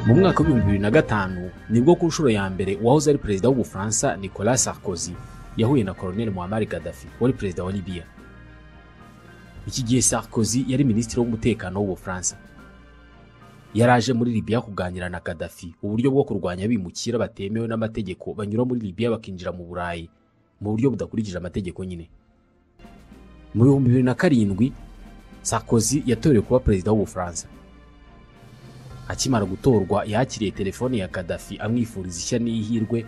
mu mwaka wa 2005 nibwo ku nshuro ya mbere uwahoze ari perezida w'Ubufaransa Nicolas Sarkozy yahuye na Colonel Muammar Gaddafi wari perezida wa Libya. Iki gihe Sarkozy yari minisitiri w'umutekano w'Ubufaransa. Yaraje muri Libya kuganira na Gaddafi uburyo bwo kurwanya abimukira batemewe n'amategeko banyura muri Libya bakinjira mu Burayi mu buryo budakurikije amategeko nyine. Mu 2007 Sarkozy yatorewe kuba perezida w'Ubufaransa. Akimara gutorwa yakiriye telefone ya Gaddafi amwifuriza ishya n'ihirwe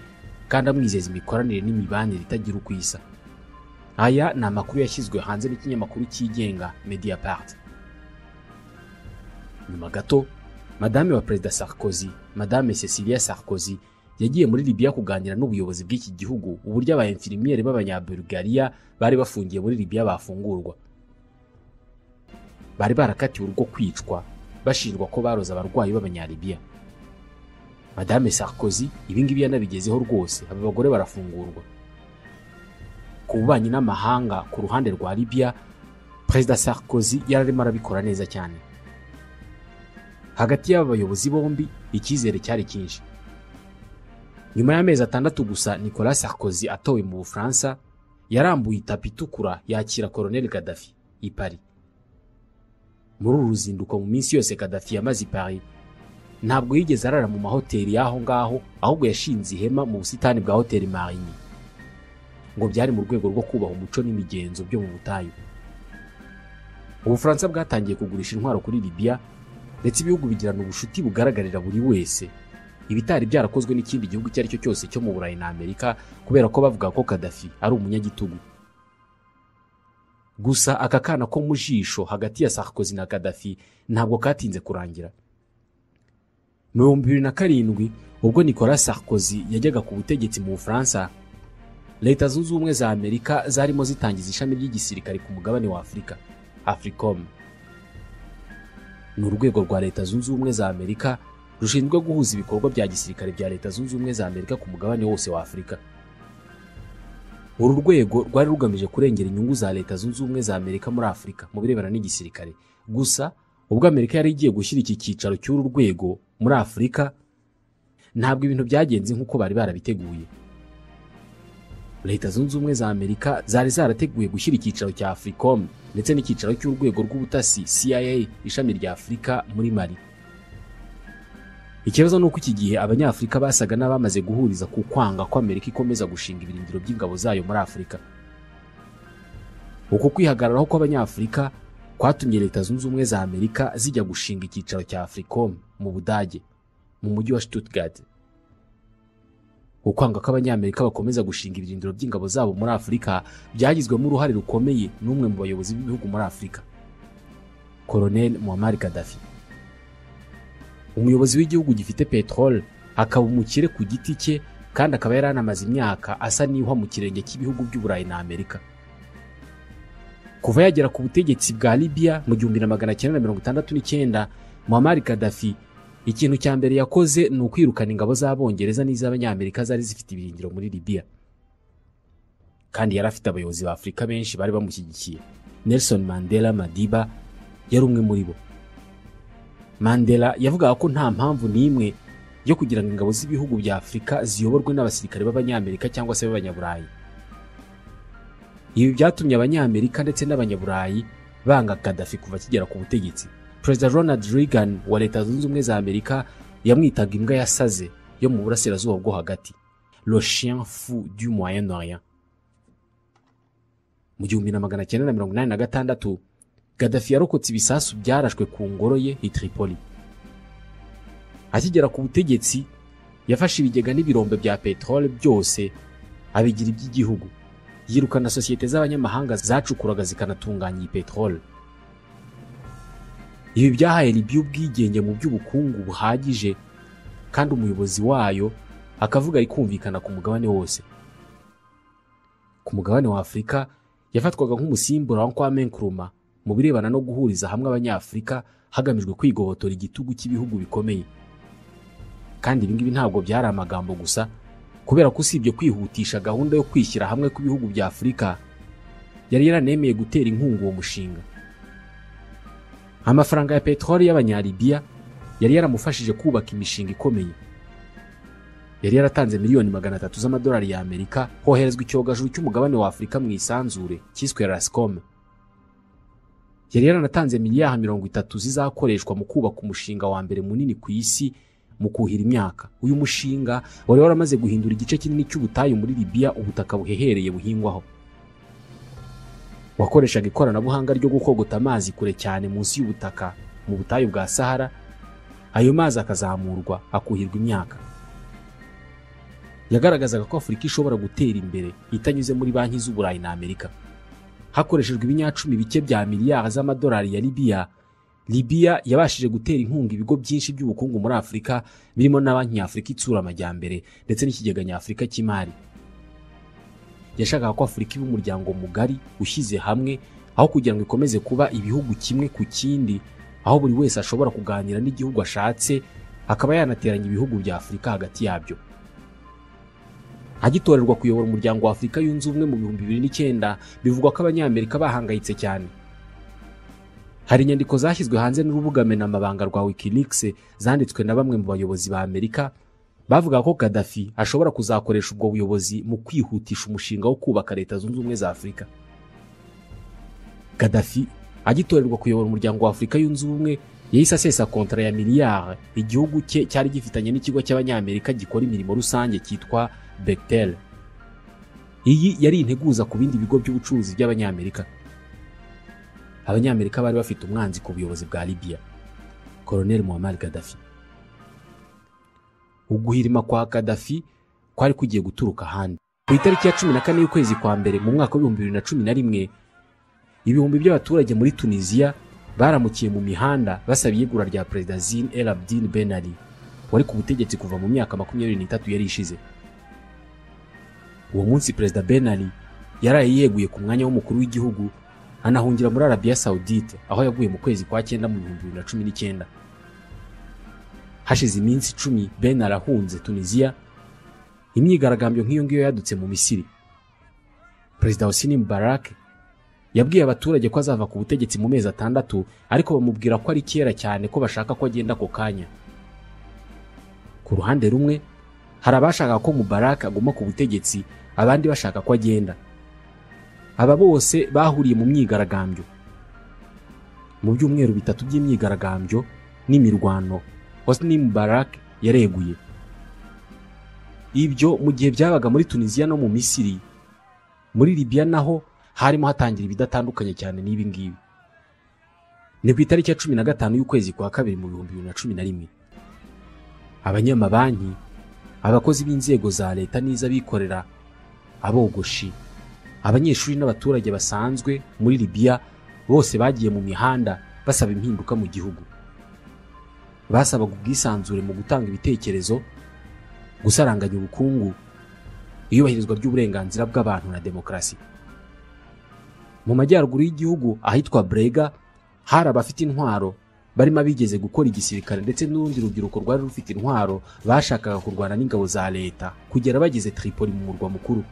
kandi amwizeza imikoranire n'imibanire itagira uko isa. Aya ni amakuru yashyizwe hanze n'ikinyamakuru cyigenga Mediapart. Nyuma gato Madame wa Perezida Sarkozy, Madame Cecilia Sarkozy, yagiye muri Libya kuganira n'ubuyobozi bw'iki gihugu uburyo aba infirmiere b'abanyabulgaria bari bafungiye muri Libya bafungurwa. Bari barakatiwe urwo kwicwa bashinjwa ko baroza abarwayi b'abanyalibya. Madame Sarkozy ibingibi yanabigezeho rwose, aba bagore barafungurwa. Ku bubanyi n'amahanga ku ruhande rwa Libya, Perezida Sarkozy yararimo arabikora neza cyane. Hagati y'aba bayobozi bombi icyizere cyari cyinshi. Nyuma y'amezi 6 gusa Nicolas Sarkozy atowe mu Bufaransa, yarambuye itapi itukura yakira Colonel Gaddafi i Paris. Muri uru ruzinduko mu minsi yose Gaddafi yamaze i Paris, ntabwo yigeze arara mu mahoteli y'aho ngaho, ahubwo yashinze ihema mu busitani bwa Hotel Marigny. Ngo byari mu rwego rwo kubaha umuco n'imigenzo byo mu butayu. Ubufaransa bwatangiye kugurisha intwaro kuri Libya, ndetse ibihugu bigirana ubushuti bugaragarira buri wese, ibitari byarakozwe n'ikindi gihugu icyo ari cyo cyose cyo mu Burayi na Amerika, kubera ko bavuga ko Gaddafi ari umunyagitugu. Gusa aka kana ko mu jisho hagati ya Sarkozy na Gaddafi ntabwo katinze kurangira. Mu 2007 ubwo Nicolas Sarkozy yajyaga ku butegetsi mu Bufaransa, Leta Zunze Ubumwe za Amerika zarimo zitangiza ishami ry'igisirikare ku mugabane wa Afurika, AFRICOM. Ni urwego rwa Leta Zunze Ubumwe za Amerika rushinzwe guhuza ibikorwa bya gisirikare bya Leta Zunze Ubumwe za Amerika ku mugabane wose wa Afurika. Uru rwego rwari rugamije kurengera inyungu za Leta Zunze Ubumwe za Amerika muri Afurika mu birebana n'igisirikare. Gusa ubwo Amerika yari igiye gushyira iki cyicaro cy'uru rwego muri Afurika, ntabwo ibintu byagenze nk'uko bari barabiteguye. Leta Zunze Ubumwe za Amerika zari zarateguye gushyira icyicaro cya AFRICOM ndetse n'icyicaro cy'urwego rw'ubutasi CIA ishami rya Afurika muri Mali. Ikibazo nuko iki gihe abanyafrika basaga n'abamaze guhuriza ku kwanga ko Amerika ikomeza gushinga ibirindiro by'ingabo zayo muri Afurika. Uko kwihagararaho kw'abanyafrika kwatumye Leta Zunze Ubumwe za Amerika zijya gushinga icyicaro cya AFRICOM mu Budage mu mujyi wa Stuttgart. Ukwanga ko abanyamerika bakomeza gushinga ibirindiro by'ingabo zabo muri Afurika byagizwemo uruhare rukomeye n'umwe mu bayobozi b'ibihugu muri Afurika, Colonel Muammar Gaddafi. Umuyobozi w'igihugu gifite petrol, akaba umukire ku giti cye, kandi akaba yaranamaze imyaka asa n'ihwa mu kirenge cy'ibihugu by'Uburayi na Amerika. Kuva yagera ku butegetsi bwa Libya mu 1969, Muammar Gaddafi ikintu cya mbere yakoze ni ukwirukana ingabo z'Abongereza n'iz'Abanyamerika zari zifite ibirindiro muri Libya. Kandi yari afite abayobozi ba Afurika benshi bari bamushyigikiye. Nelson Mandela Madiba yari umwe muri bo. Mandela yavugaga ko nta mpamvu n'imwe yo kugira ngo ingabo z'ibihugu bya Afurika ziyoborwe n'abasirikare b'Abanyamerika cyangwa se b'Abanyaburayi. Ibi byatumye Abanyamerika ndetse n'Abanyaburayi banga Gaddafi kuva kigera ku butegetsi. Perezida Ronald Reagan wa Leta Zunze Ubumwe za Amerika yamwitaga imbwa yasaze yo mu burasirazuba bwo hagati, le chien fou du Moyen-Orient. Mu 1986 Gaddafi yarokotse ibisasu byarashwe ku ngoro ye i Tripoli. Akigera ku butegetsi yafashe ibigega n'ibirombe bya petrole byose abigira iby'igihugu, yirukana sosiyete z'abanyamahanga zacukuraga zikanatunganya iyi petrole. Ibi byahaye Libya ubwigenge mu by'ubukungu buhagije, kandi umuyobozi wayo akavuga ari kumvikana ku mugabane wose. Ku mugabane wa Afurika yafatwaga nk'umusimbura wa Kwame Nkrumah mu birebana no guhuriza hamwe Abanyafurika hagamijwe kwigobotora igitugu cy'ibihugu bikomeye. Kandi ibingibi ntabwo byari amagambo gusa, kubera ko usibye kwihutisha gahunda yo kwishyira hamwe ku bihugu bya Afurika, yari yaranemeye gutera inkunga uwo mushinga. Amafaranga ya petroli y'Abanyalibya yari yaramufashije kubaka imishinga ikomeye. Yari yaratanze miliyoni 300 z'amadolari y'Amerika hoherezwa icyogajuru cy'umugabane wa Afurika mu isanzure cyiswe RASCOM. Yari yaranatanze miliyari 30 zizakoreshwa mu kubaka umushinga wa mbere munini ku isi mu kuhira imyaka. Uyu mushinga wari waramaze guhindura igice kinini cy'ubutayu muri Libya ubutaka buhehereye buhingwaho. Wakoreshaga ikoranabuhanga ryo gukogota amazi kure cyane munsi y'ubutaka mu butayu bwa Sahara, ayo mazi akazamurwa akuhirwa imyaka. Yagaragazaga ko Afurika ishobora gutera imbere itanyuze muri banki z'Uburayi na Amerika. Hakoreshejwe ibinyacumi bike bya miliyari z'amadolari ya Libya yabashije gutera inkunga ibigo byinshi by'ubukungu muri Afurika birimo na banki y'Afurika itsura amajyambere ndetse n'ikigega nyafurika cy'imari. Yashakaga ko Afurika iba umuryango mugari ushyize hamwe, aho kugira ngo ikomeze kuba ibihugu kimwe ku kindi, aho buri wese ashobora kuganira n'igihugu ashatse akaba yanateranya ibihugu bya Afurika hagati yabyo. Agitorerwa kuyobora umuryango wa Afurika yunze ubumwe mu 2009, bivugwa ko abanyamerika bahangayitse cyane. Hari inyandiko zashyizwe hanze n'urubuga menamabanga rwa WikiLeaks zanditswe na bamwe mu bayobozi ba Amerika bavuga ko Gaddafi ashobora kuzakoresha ubwo buyobozi mu kwihutisha umushinga wo kubaka Leta Zunze Ubumwe za Afurika. Gaddafi agitorerwa kuyobora umuryango wa Afurika yunze ubumwe yahise asesa kontra ya miliyari igihugu cye cyari gifitanye n'ikigo cy'abanyamerika gikora imirimo rusange cyitwa Bechtel. Iyi yari integuza ku bindi bigo by'ubucuruzi by'abanyamerika. Abanyamerika bari bafite umwanzi ku buyobozi bwa Libya, Colonel Muammar Gaddafi. Uguhirima kwa Gaddafi kwari kugiye guturuka ahandi. Ku itariki ya 14 y'ukwezi kwa mbere mu mwaka wa 2011, ibihumbi by'abaturage muri Tunisia baramukiye mu mihanda basaba iyegura rya Perezida Zine El Abidine Ben Ali wari ku butegetsi kuva mu myaka 23 yari ishize. Uwo munsi Perezida Ben Ali yaraye yeguye ku mwanya w'umukuru w'igihugu, anahungira muri Arabia Saudite aho yaguye mu kwezi kwa 9 mu 2019. Hashize iminsi 10 Ben arahunze Tunisia, imyigaragambyo nk'iyo ngiyo yadutse mu Misiri. Perezida Hosni Mubarak yabwiye abaturage ko azava ku butegetsi mu mezi 6, ariko bamubwira ko ari kera cyane ko bashaka ko agenda ako kanya. Ku ruhande rumwe hari abashaka ko Mubarak aguma ku butegetsi, abandi bashaka ko agenda. Aba bose bahuriye mu myigaragambyo. Mu byumweru 3 by'imyigaragambyo n'imirwano, Hosni Mubarak yareguye. Ibyo mu gihe byabaga muri Tunisia no mu Misiri. Muri Libya naho harimo hatangira ibidatandukanye cyane n'ibi ngibi. Ni ku itariki ya 15 y'ukwezi kwa kabiri mu 2011. Abanyamabanki, abakozi b'inzego za leta n'iz'abikorera, abogoshi, abanyeshuri n'abaturage basanzwe muri Libya bose bagiye mu mihanda basaba impinduka mu gihugu. Basabaga ubwisanzure mu gutanga ibitekerezo, gusaranganya ubukungu, iyubahirizwa ry'uburenganzira bw'abantu na demokarasi. Mu majyaruguru y'igihugu ahitwa Brega hari abafite intwaro barimo bigeze gukora igisirikare ndetse n'urundi rubyiruko rwari rufite intwaro bashakaga kurwana n'ingabo za leta kugera bageze Tripoli mu murwa mukuru.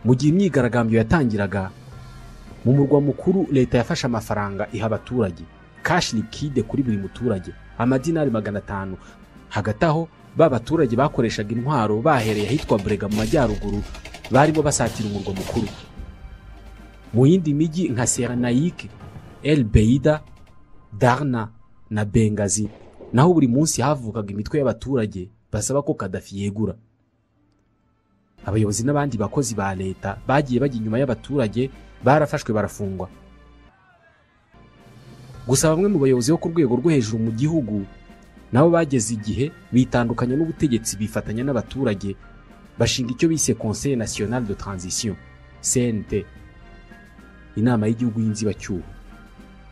Mu gihe imyigaragambyo yatangiraga mu murwa mukuru, leta yafashe amafaranga iha abaturage cash liquide kuri buri muturage, amadinari 500. Hagati aho babaturage bakoreshaga intwaro bahereye ahitwa Brega mu majyaruguru barimo basatira umurwa mukuru. Mu yindi migi nka Sernaik, El Beida, Darna na Benghazi naho buri munsi havukaga imitwe y'abaturage basaba ko Gaddafi yegura. Abayobozi n'abandi bakozi ba leta bagiye bajya inyuma y'abaturage barafashwe barafungwa. Gusa bamwe mu bayobozi bo ku rwego rwo hejuru mu gihugu nabo bageze igihe bitandukanya n'ubutegetsi bifatanya n'abaturage bashinga icyo bise Conseil National de Transition CNT, inama y'igihugu y'inzibacyuho.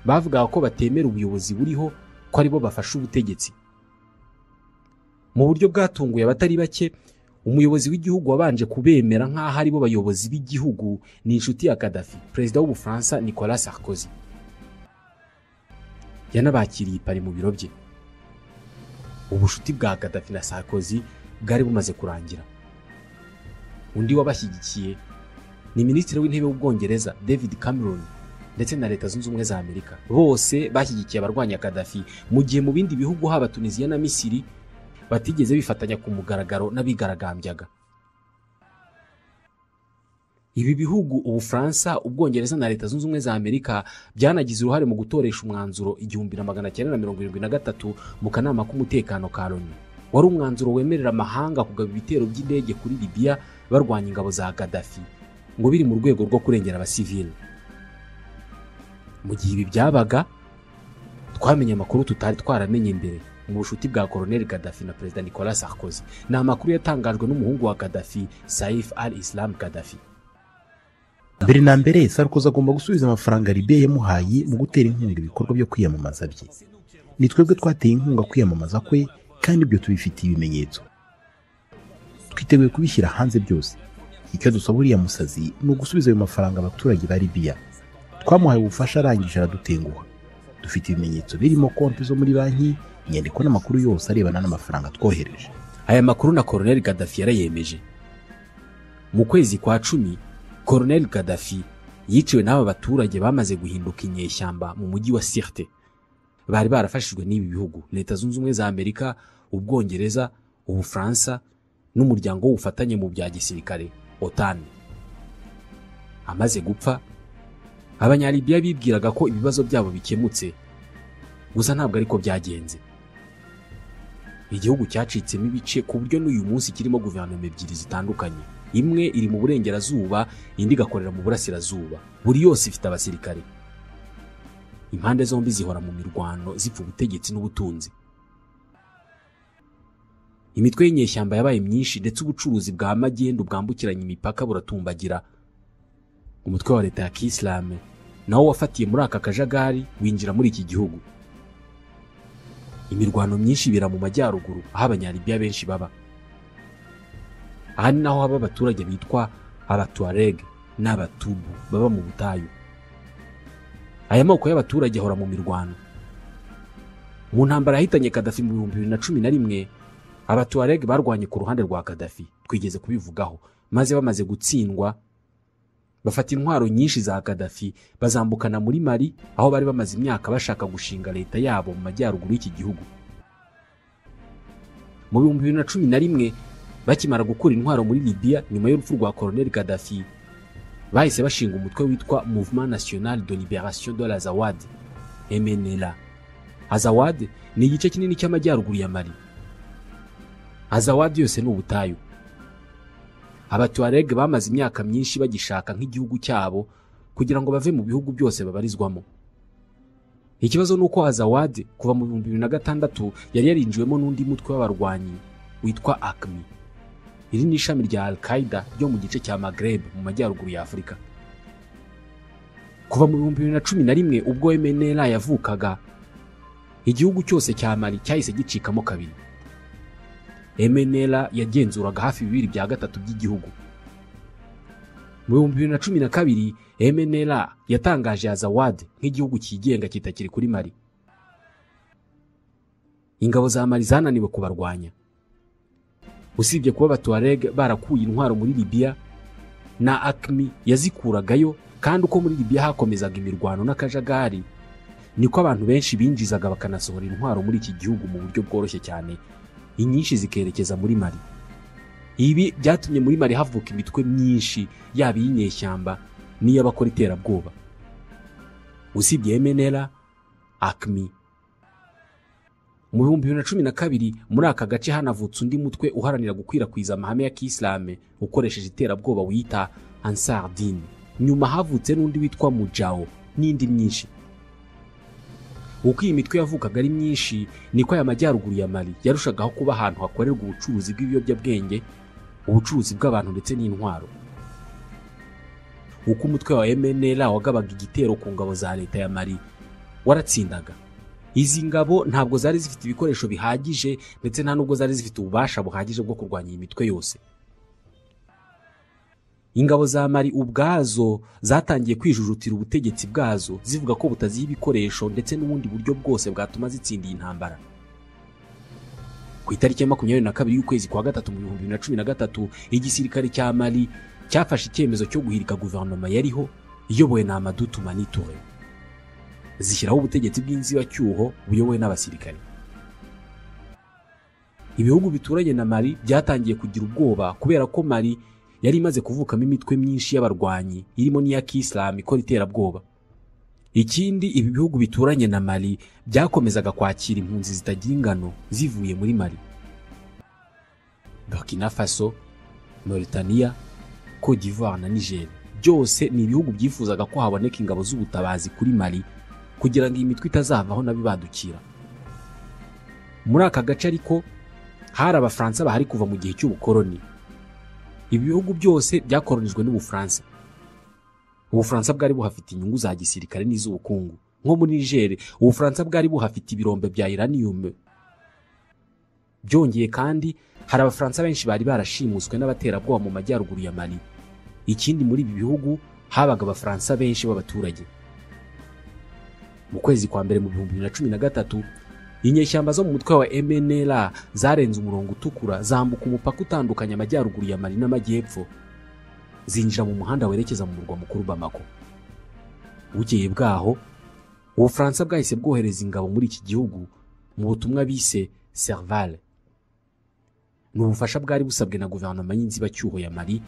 Bavugaga ko batemera ubuyobozi buriho ko aribo bafasha ubutegetsi. Mu buryo bwatunguye abatari bake, umuyobozi w'igihugu wabanje kubemera nk'aho aribo bayobozi b'igihugu ni inshuti ya Gaddafi, Perezida w'Ubufaransa Nicolas Sarkozy. Yanabakiriye Paris mu biro bye. Ubushuti bwa Gaddafi na Sarkozy bwari bumaze kurangira. Undi wabashyigikiye ni Minisitiri w'Intebe w'Ubwongereza David Cameron, ndetse na Leta Zunze Ubumwe za Amerika bose bashyigikiye abarwanya Gaddafi, mu gihe mu bindi bihugu haba Tunisia na Misiri batigeze bifatanya ku mugaragaro n'abigaragambyaga. Ibi bihugu Ubufaransa, Ubwongereza na Leta Zunze Ubumwe za Amerika byanagize uruhare mu gutoresha umwanzuro 1973 mu kanama k'umutekano ka Loni. Wari umwanzuro wemerera amahanga kugaba ibitero by'indege kuri Libya barwanya ingabo za Gaddafi, ngo biri mu rwego rwo kurengera abasivili. Mu gihe ibi byabaga, twamenye amakuru tutari twaramenye mbere mu bushuti bwa Colonel Gaddafi na Perezida Nicolas Sarkozy. Ni amakuru yatangajwe n'umuhungu wa Gaddafi, Saif al-Islam Gaddafi. Mbere na mbere Sarkozy agomba gusubiza amafaranga Libya yamuhaye mu gutera inkunga ibikorwa byo kwiyamamaza bye. Ni twebwe twateye inkunga kwiyamamaza kwe, kandi ibyo tubifitiye ibimenyetso. Twiteguye kubishyira hanze byose. Icyo dusaba uriya musazi ni ugusubiza ayo mafaranga abaturage ba Libya. Twamuhaye ubufasha arangije aradutenguha. Dufite ibimenyetso birimo konti zo muri banki, inyandiko n'amakuru yose arebana n'amafaranga twohereje. Aya makuru na Colonel Gaddafi yarayemeje. Mu kwezi kwa 10, Colonel Gaddafi yiciwe n'aba baturage bamaze guhinduka inyeshyamba mu mujyi wa Sirte. Bari barafashijwe n'ibi bihugu, Leta Zunze Ubumwe za Amerika, Ubwongereza, Ubufaransa n'umuryango w'ubufatanye mu bya gisirikare OTAN. Amaze gupfa, Abanyalibiya bibwiraga ko ibibazo byabo bikemutse, gusa ntabwo ariko byagenze. Igihugu cyacitsemo ibice ku buryo n'uyu munsi kirimo guverinoma ebyiri zitandukanye. Imwe iri mu burengerazuba, indi igakorera mu burasirazuba. Buri yose ifite abasirikare. Impande zombi zihora mu mirwano zipfa ubutegetsi n'ubutunzi. Imitwe y'inyeshyamba yabaye myinshi, ndetse ubucuruzi bwa magendu bwambukiranya imipaka buratumbagira. Umutwe wa leta ya Kiyisilamu nawo wafatiye muri aka kajagari winjira muri iki gihugu. Imirwano myinshi ibera mu majyaruguru aho Abanyalibiya benshi baba. Aha ni naho haba abaturage bitwa Abatuareg n'Abatubu baba mu butayu. Aya moko y'abaturage ahora mu mirwano. Mu ntambara yahitanye Gaddafi mu 2011, Abatuareg barwanye ku ruhande rwa Gaddafi, twigeze kubivugaho, maze bamaze gutsindwa bafata intwaro nyinshi za Gaddafi bazambukana muri Mali, aho bari bamaze imyaka bashaka gushinga leta yabo mu majyaruguru y'iki gihugu. Mu 2011 bakimara gukura intwaro muri Libya nyuma y'urupfu rwa Colonel Gaddafi, bahise bashinga umutwe witwa Mouvement National de Libération de l'Azawad, MNLA. Azawad ni igice kinini cy'amajyaruguru ya Mali. Azawad yose ni ubutayu. Abatuareg bamaze imyaka myinshi bagishaka nk'igihugu cyabo kugira ngo bave mu bihugu byose babarizwamo. Ikibazo nuko Azawad kuva mu 2006 yari yarinjiwemo n'undi mutwe w'abarwanyi witwa AQMI. Iri ni ishami rya Al-Qaeda ryo mu gice cya Maghreb mu majyaruguru ya Afurika. Kuva mu 2011 ubwo MNLA yavukaga, igihugu cyose cya Mali cyahise gicikamo kabiri. MNLA yagenzuraga hafi 2/3 by'igihugu. Mu 2012 MNLA yatangaje Azawad nk'igihugu cyigenga kitakiri kuri Mali. Ingabo za Mali zananiwe kubarwanya. Usibye kuba Abatuareg barakuye intwaro muri Libya, na AQMI yazikuragayo, kandi uko muri Libya hakomezaga imirwano n'akajagari, niko abantu benshi binjizaga bakanasohora intwaro muri iki gihugu mu buryo bworoshye cyane, inyinshi zikerekeza muri Mali. Ibi byatumye muri Mali havuka imitwe myinshi yaba y'inyeshyamba n'iy'abakora iterabwoba. Usibye MNLA, AQMI, mu 2012 muri aka gace hanavutse undi mutwe uharanira gukwirakwiza amahame ya Kiyisilamu ukoresheje iterabwoba wita Ansar Din. Nyuma havutse n'undi witwa Mujao n'indi myinshi. Uko iyi mitwe yavukaga ari myinshi, niko aya majyaruguru ya Mali yarushagaho kuba ahantu hakorerwa ubucuruzi bw'ibiyobyabwenge, ubucuruzi bw'abantu ndetse n'intwaro. Uko umutwe wa MNLA wagabaga igitero ku ngabo za leta ya Mali waratsindaga. Izi ngabo ntabwo zari zifite ibikoresho bihagije, ndetse nta nubwo zari zifite ububasha buhagije bwo kurwanya iyi mitwe yose. Ingabo za Mali ubwazo zatangiye kwijujutira ubutegetsi bwazo, zivuga ko butaziha ibikoresho ndetse n'ubundi buryo bwose bwatuma zitsinda iyi ntambara. Ku itariki ya 22 y'ukwezi kwa gatatu mu 2013, igisirikare cya Mali cyafashe icyemezo cyo guhirika guverinoma yariho, iyobowe na Amadou Toumani Touré, zishyiraho ubutegetsi bw'inzibacyuho buyobowe n'abasirikare. Ibihugu bituranye na Mali byatangiye kugira ubwoba kubera ko Mali yari imaze kuvukamo imitwe myinshi y'abarwanyi irimo n'iya Kisilamu ikora iterabwoba. Ikindi, ibi bihugu bituranye na Mali byakomezaga kwakira impunzi zitagira ingano zivuye muri Mali. Burkina Faso, Mauritania, Côte d'Ivoire na Niger byose ni ibihugu byifuzaga ko haboneka ingabo z'ubutabazi kuri Mali kugira ngo iyi mitwe itazavaho nabibadukira. Muri aka gace ariko hari Abafaransa bahari kuva mu gihe cy'ubukoloni. Ibi bihugu byose byakolonijwe n'Ubufaransa. Ubufaransa bwari buhafite inyungu za gisirikare n'iz'ubukungu. Nko muri Niger, Ubufaransa bwari buhafite ibirombe bya uranium. Byongeye kandi hari Abafaransa benshi bari barashimuswe n'abaterabwoba mu majyaruguru ya Mali. Ikindi, muri ibi bihugu habaga Abafaransa benshi b'abaturage. Mu kwezi kwa mbere mu 2013, inyeshyamba zo mu mutwe wa MNLA zarenze umurongo utukura zambuka umupaka utandukanya amajyaruguru ya Mali n'amajyepfo, zinjira mu muhanda werekeza mu murwa mukuru Bamako. Bukeye bwaho, Ubufaransa bwahise bwohereza ingabo muri iki gihugu mu butumwa bise Serval. Ni ubufasha bwari busabwe na guverinoma y'inzibacyuho ya Mali,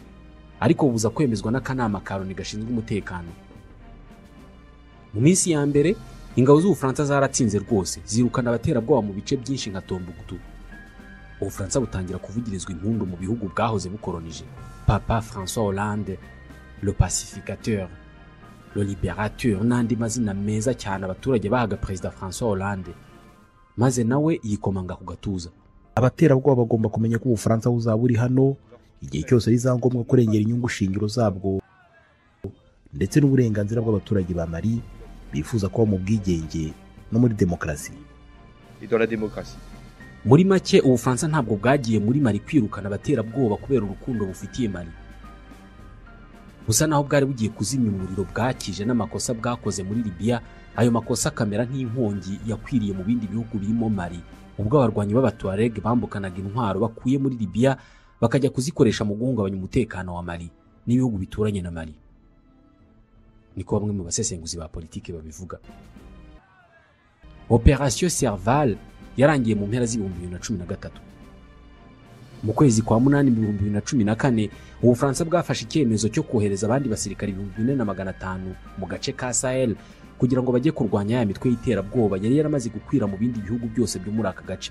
ariko buza kwemezwa n'akanama ka Loni gashinzwe umutekano. Mu minsi ya mbere, ingabo z'Ubufaransa zaratsinze rwose, zirukana abaterabwoba mu bice byinshi nka Tombouctou. Ubufaransa butangira kuvugirizwa impundu mu bihugu bwahoze bukolonije: Papa François Hollande, le pacificateur, le libérateur, n'andi mazina meza cyane abaturage bahaga Perezida François Hollande, maze nawe yikomanga ku gatuza. Abaterabwoba bagomba kumenya ko Ubufaransa buzaba buri hano igihe cyose bizangombwa kurengera inyungu shingiro zabwo ndetse n'uburenganzira bw'abaturage ba Mali bifuza kuba mu bwigenge no muri demokarasi. Muri make, Ubufaransa ntabwo bwagiye muri Mali kwirukana abaterabwoba kubera urukundo bufitiye Mali. Busa naho bwari bugiye kuzimya umuriro bwakije n'amakosa bwakoze muri Libya. Ayo makosa akamera nk'inkongi yakwiriye mu bindi bihugu birimo Mali, ubwo abarwanyi b'Abatuareg bambukanaga intwaro bakuye muri Libya bakajya kuzikoresha mu guhungabanya umutekano wa Mali n'ibihugu bituranye na Mali. Niko bamwe mu basesenguzi ba politiki babivuga. Operation Serval yarangiye mu mpera z'2013. Mu kwezi kwa munani 2014, Ubufaransa bwafashe icyemezo cyo kohereza abandi basirikari 4500 mu gace ka Sahel kugira ngo bajye kurwanya ya mitwe y'iterabwoba yari yaramaze gukwira mu bindi bihugu byose byo muri aka gace.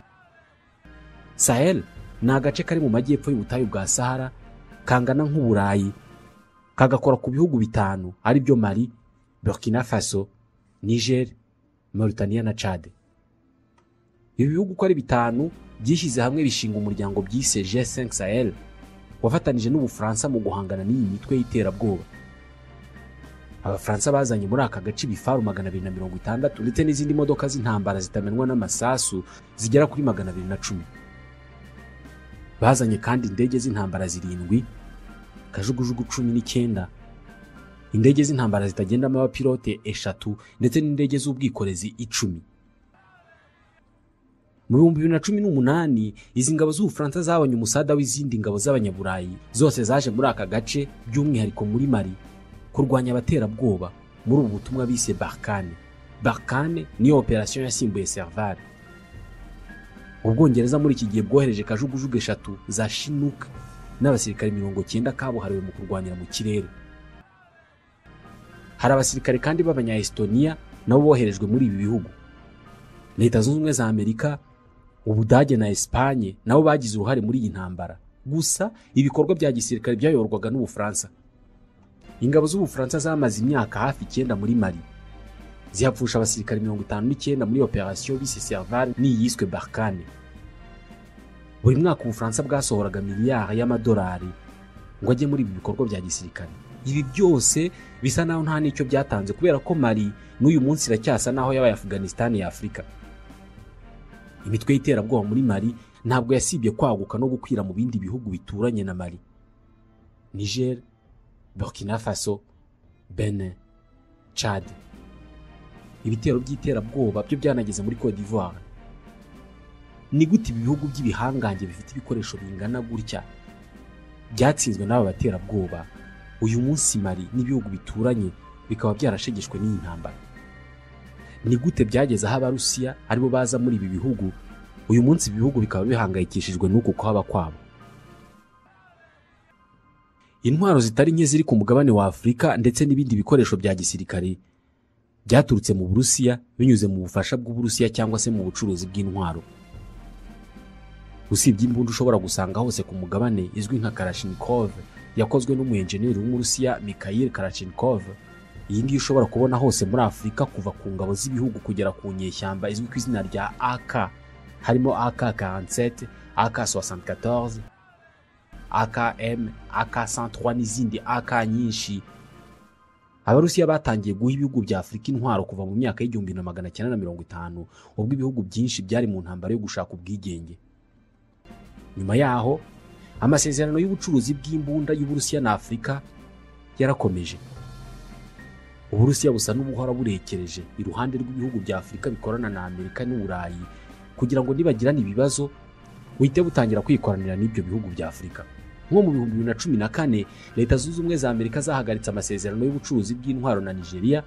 Sahel ni agace kari mu majyepfo y'ubutayu bwa Sahara, kangana nk'Uburayi, kagakora ku bihugu bitanu ari byo Mali, Burkina Faso, Niger, Mauritania na Chad. Ibi bihugu ko ari bitanu byishyize hamwe bishinga umuryango byise G5 Sahel, wafatanije n'Ubufaransa mu guhangana n'iyi mitwe y'iterabwoba. Abafaransa bazanye muri aka gace ibifaru 260 ndetse n'izindi modoka z'intambara zitamenwa n'amasasu zigera kuri 210. Bazanye kandi indege z'intambara 7, kajugujugu 19, indege z'intambara zitagendamo abapilote 3 ndetse n'indege z'ubwikorezi 10. Mu 2018, izi ngabo z'Ubufaransa zabonye umusada w'izindi ngabo z'Abanyaburayi zose zaje muri aka gace, by'umwihariko muri Mali, kurwanya abaterabwoba muri ubu butumwa bise Barkhane. Barkhane ni operation yasimbuye Serval. Ubwongereza muri iki gihe bwohereje kajugujugu 3 za Chinook n'abasirikari 90 kabuhariwe mu kurwanira mu kirere. Hari abasirikare kandi b'Abanya-Estonia nabo boherejwe muri ibi bihugu. Leta Zunze Ubumwe za Amerika, Ubudage na Espagne nabo bagize uruhare muri iyi ntambara. Gusa ibikorwa bya gisirikare byayorwaga n'Ubufaransa. Ingabo z'Ubufaransa zamaze imyaka hafi 9 muri Mali, zihapfusha abasirikari 59 muri operation bise Serval n'iyiswe Barkhane. Buri mwaka Ubufaransa bwasohoraga miliyari y'amadolari ngo ajye muri ibi bikorwa bya gisirikare. Ibi byose bisa naho nta nicyo byatanze kubera ko Mali n'uyu munsi iracyasa naho yabaye Afghanistan ya Afrika. Imitwe y'iterabwoba muri Mali ntabwo yasibye kwaguka no gukwira mu bindi bihugu bituranye na Mali: Niger, Burkina Faso, Benin, Chad. Ibitero by'iterabwoba byo byanageze muri Côte d'Ivoire. Ni gute ibihugu by'ibihangange bifite ibikoresho bingana gutya byatsinzwe n'aba baterabwoba? Uyu munsi Mali n'ibihugu bituranye bikaba byarashegeshwe n'iyi ntambara. Ni gute byageze aho Abarusiya aribo baza muri ibi bihugu, uyu munsi ibihugu bikaba bihangayikishijwe n'uku kuhaba kwabo? Intwaro zitari nke ziri ku mugabane wa Afurika ndetse n'ibindi bikoresho bya gisirikare byaturutse mu Burusiya binyuze mu bufasha bw'Uburusiya cyangwa se mu bucuruzi bw'intwaro. Usibye imbunda ushobora gusanga hose ku mugabane izwi nka Kalashnikov yakozwe n'umuenjeneri w'Umurusiya Mikhail Kalashnikov, iyi ngiyi ushobora kubona hose muri Afurika kuva ku ngabo z'ibihugu kugera ku nyeshyamba izwi ku izina rya AK, harimo AK-47, AK-74, AKM, AK-103 n'izindi AK nyinshi. Abarusiya batangiye guha ibihugu bya Afurika intwaro kuva mu myaka y'1950 ubwo ibihugu byinshi byari mu ntambara yo gushaka ubwigenge. Nyuma yaho amasezerano y'ubucuruzi bw'imbunda y'Uburusiya na Afurika yarakomeje. Uburusiya busa n'ubuhora burekereje iruhande rw'ibihugu bya Afurika bikorana na Amerika n'Uburayi kugira ngo nibagirana ibibazo uhite butangira kwikoranira n'ibyo bihugu bya Afurika. Nko mu 2014 Leta Zunze Ubumwe za Amerika zahagaritse amasezerano y'ubucuruzi bw'intwaro na Nigeria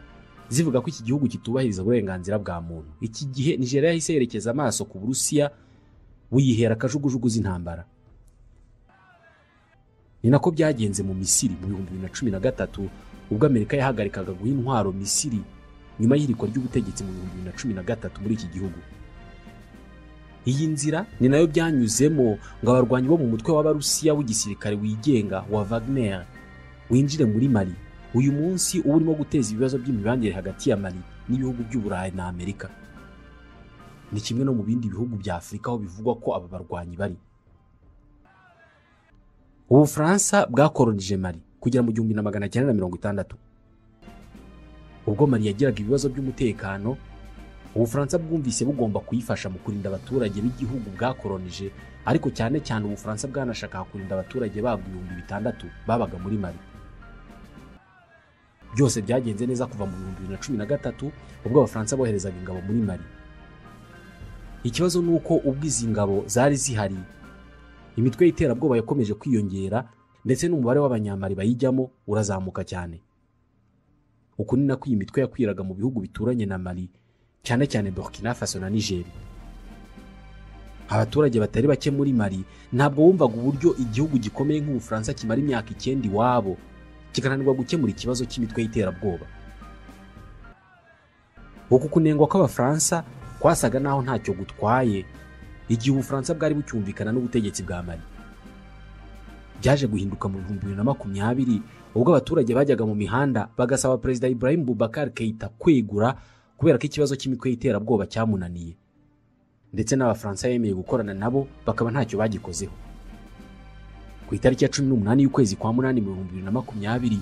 zivuga ko iki gihugu kitubahiriza uburenganzira bwa muntu. Iki gihe Nigeria yahise yerekeza amaso ku Burusiya buyihera akajugujugu z'intambara. Ni nako byagenze mu Misiri mu 2013 ubwo Amerika yahagarikaga guha intwaro Misiri nyuma y'irikwa ry'ubutegetsi mu 2013 muri iki gihugu. Iyi nzira ni nayo byanyuzemo ngo abarwanyi bo mu mutwe w'Abarusiya w'igisirikare wigenga wa Wagner winjire muri Mali, uyu munsi uba urimo guteza ibibazo by'imibanire hagati ya Mali n'ibihugu by'Uburayi na Amerika. Ni kimwe no mu bindi bihugu bya Afurika aho bivugwa ko aba barwanyi bari. Ubufaransa bwakoronije Mali kugera mu 1960. Ubwo Mali yagiraga ibibazo by'umutekano, Ubufaransa bwumvise bugomba kuyifasha mu kurinda abaturage b'igihugu bwakoronije, ariko cyane cyane Ubufaransa bwanashaka kurinda abaturage babwo 600 babaga muri Mali. Byose byagenze neza kuva mu 2013 ubwo Abafaransa boherezaga ingabo muri Mali. Ikibazo nuko ubwo izi ngabo zari zihari, imitwe y'iterabwoba yakomeje kwiyongera ndetse n'umubare w'abanyamali bayijyamo urazamuka cyane. Uko ni nako iyi mitwe yakwiraga mu bihugu bituranye na Mali, cyane cyane Burkina Faso na Niger. Abaturage batari bake muri Mali ntabwo bumvaga uburyo igihugu gikomeye nk'Ubufaransa kimara imyaka 9 iwabo kikananirwa gukemura ikibazo cy'imitwe y'iterabwoba. Uku kunengwa kw'Abafaransa kwasaga naho ntacyo gutwaye igihe Ubufaransa bwari bucyumvikana n'ubutegetsi bwa Mali. Byaje guhinduka mu 2020 ubwo abaturage bajyaga mu mihanda bagasaba Perezida Ibrahim Boubacar Keïta kwegura kubera ko ikibazo cy'imitwe y'iterabwoba cyamunaniye, ndetse n'Abafaransa yemeye gukorana nabo bakaba ntacyo bagikozeho. Ku itariki ya 18 y'ukwezi kwa munani mu 2020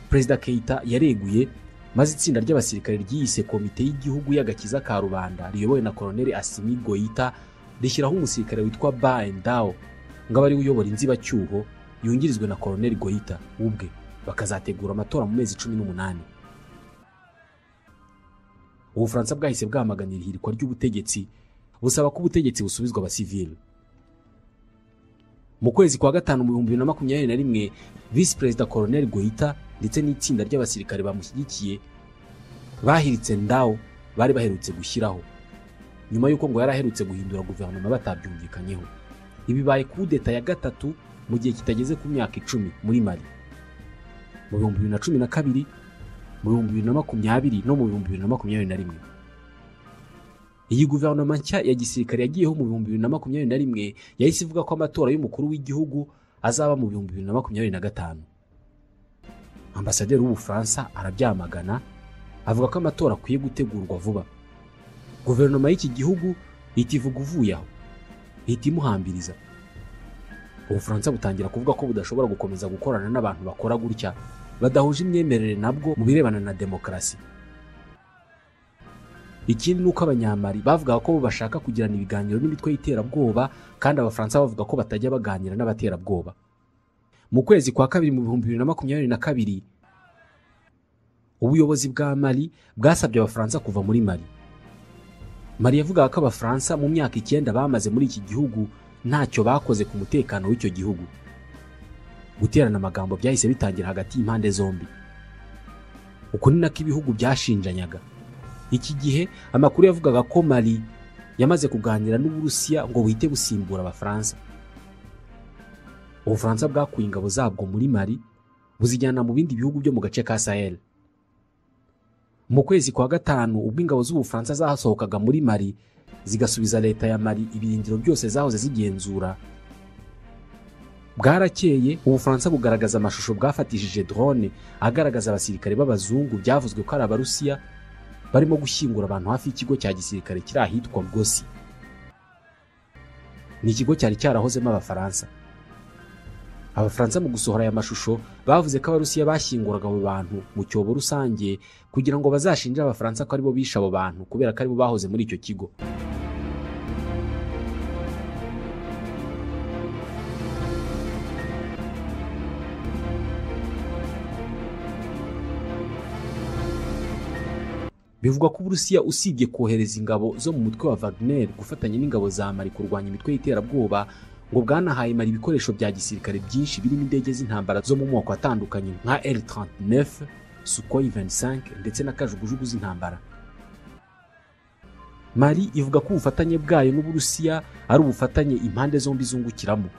Perezida Keïta yareguye, maze itsinda ry'abasirikare ryiyise Komite y'Igihugu y'Agakiza ka Rubanda riyobowe na Colonel Assimi Goïta rishyiraho umusirikare witwa Ba Endao ngo abari uyobora inzibacyuho yungirizwe na Colonel Goïta ubwe, bakazategura amatora mu mezi 18. Ubufaransa bwahise bwamaganira ihirikwa ry'ubutegetsi busaba ko ubutegetsi busubizwa abasivili. Mu kwezi kwa gatanu mu 2021 Vice Perezida Colonel Goïta ndetse n'itsinda ry'abasirikare bamushyigikiye bahiritse Ndao bari baherutse gushyiraho nyuma y'uko ngo yaraherutse guhindura guverinoma batabyumvikanyeho. Ibi baye kudeta ya gatatu mu gihe kitageze ku myaka 10 muri Mali, mu 2012, mu 2020 no mu 2021. Iyi guverinoma nshya ya gisirikare yagiyeho mu 2021 yahise ivuga ko amatora y'umukuru w'igihugu azaba mu 2025. Ambasaderi w'Ubufaransa arabyamagana avuga ko amatora akwiye gutegurwa vuba. Guverinoma y'iki gihugu itivuga uvuye aho, itimuhambiriza. Ubufaransa butangira kuvuga ko budashobora gukomeza gukorana n'abantu bakora gutya badahuje imyemerere nabwo mu birebana na demokarasi. Ikindi nuko Abanyamali bavuga ko bashaka kugirana ibiganiro n'imitwe y'iterabwoba kandi Abafaransa bavuga ko batajya baganira n'abaterabwoba. Mu kwezi kwa kabiri mu 2022 ubuyobozi bwa Mali bwasabye Abafaransa kuva muri Mali. Mali yavuga ko Abafaransa mu myaka 9 bamaze muri iki gihugu ntacyo bakoze ku mutekano w'icyo gihugu. Guterana amagambo byahise bitangira hagati y'impande zombi. uko ni nako ibihugu byashinjanyaga. Iki gihe amakuru yavugaga ko Mali yamaze kuganira n'Uburusiya ngo buhite busimbura Abafaransa. Ubufaransa bwakuye ingabo zabwo muri Mali buzijyana mu bindi bihugu byo mu gace ka Sahel. Mu kwezi kwa gatanu ubwo ingabo z'Ubufaransa zahasohokaga muri Mali zigasubiza leta ya Mali ibirindiro byose zahoze zigenzura, bwarakeye Ubufaransa bugaragaza amashusho bwafatishije drone agaragaza abasirikare b'abazungu byavuzwe ko ari Abarusiya barimo gushyingura abantu hafi y'ikigo cya gisirikare kiri ahitwa Gosi. Ni ikigo cyari cyarahozemo Abafaransa. Abafaransa mu gusohora aya mashusho bavuze ko Abarusiya bashyinguraga abo bantu mu cyobo rusange kugira ngo bazashinje Abafaransa ko aribo bishe abo bantu kubera ko aribo bahoze muri icyo kigo. Bivugwa ko Uburusiya usibye kohereza ingabo zo mu mutwe wa Wagner gufatanya n'ingabo za Mali kurwanya imitwe y'iterabwoba, ngo bwanahaye Mali ibikoresho bya gisirikare byinshi birimo indege z'intambara zo mu moko atandukanye nka L-39, Sukhoi 25 ndetse na kajugujugu z'intambara. Mali ivuga ko ubufatanye bwayo n'Uburusiya ari ubufatanye impande zombi zungukiramo.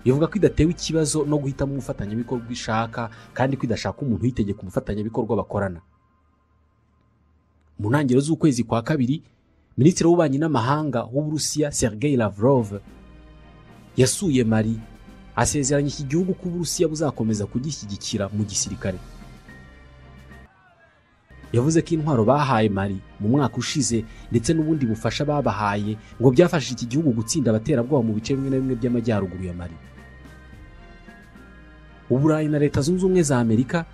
Ivuga ko idatewe ikibazo no guhitamo umufatanyabikorwa ishaka kandi ko idashaka umuntu uyitegeka umufatanyabikorwa bakorana. Mu ntangiriro z'ukwezi kwa kabiri, Minisitiri w'Ububanyi n'Amahanga w'Uburusiya Sergei Lavrov yasuye Mali, asezeranya iki gihugu ko Uburusiya buzakomeza kugishyigikira mu gisirikare. Yavuze ko intwaro bahaye Mali mu mwaka ushize ndetse n'ubundi bufasha babahaye ngo byafashije iki gihugu gutsinda abaterabwoba mu bice bimwe na bimwe by'amajyaruguru ya Mali. Uburayi na Leta Zunze Ubumwe za Amerika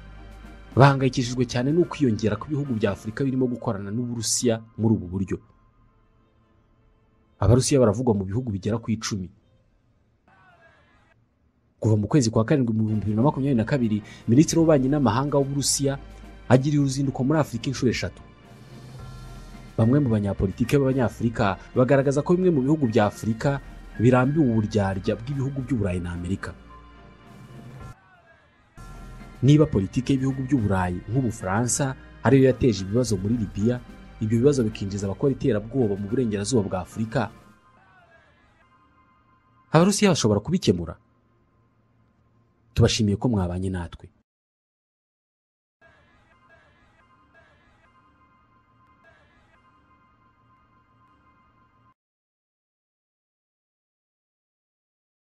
bahangayikishijwe cyane n'ukwiyongera kw'ibihugu bya Afurika birimo gukorana n'Uburusiya muri ubu buryo. Abarusiya baravugwa mu bihugu bigera ku 10. Kuva mu kwezi kwa karindwi mu 2022, Minisitiri w'Ububanyi n'Amahanga w'Uburusiya agiriye uruzinduko muri Afurika inshuro 3. Bamwe mu banyapolitike b'Abanyafurika bagaragaza ko bimwe mu bihugu bya Afurika birambiwe uburyarya bw'ibihugu by'Uburayi na Amerika. Niba politike y'ibihugu by'Uburayi nk'Ubufaransa ariyo yateje ibibazo muri Libya, ibyo bibazo bikinjiza abakora iterabwoba mu burengerazuba bwa Afurika, Abarusiya bashobora kubikemura. Tubashimiye ko mwabanye natwe.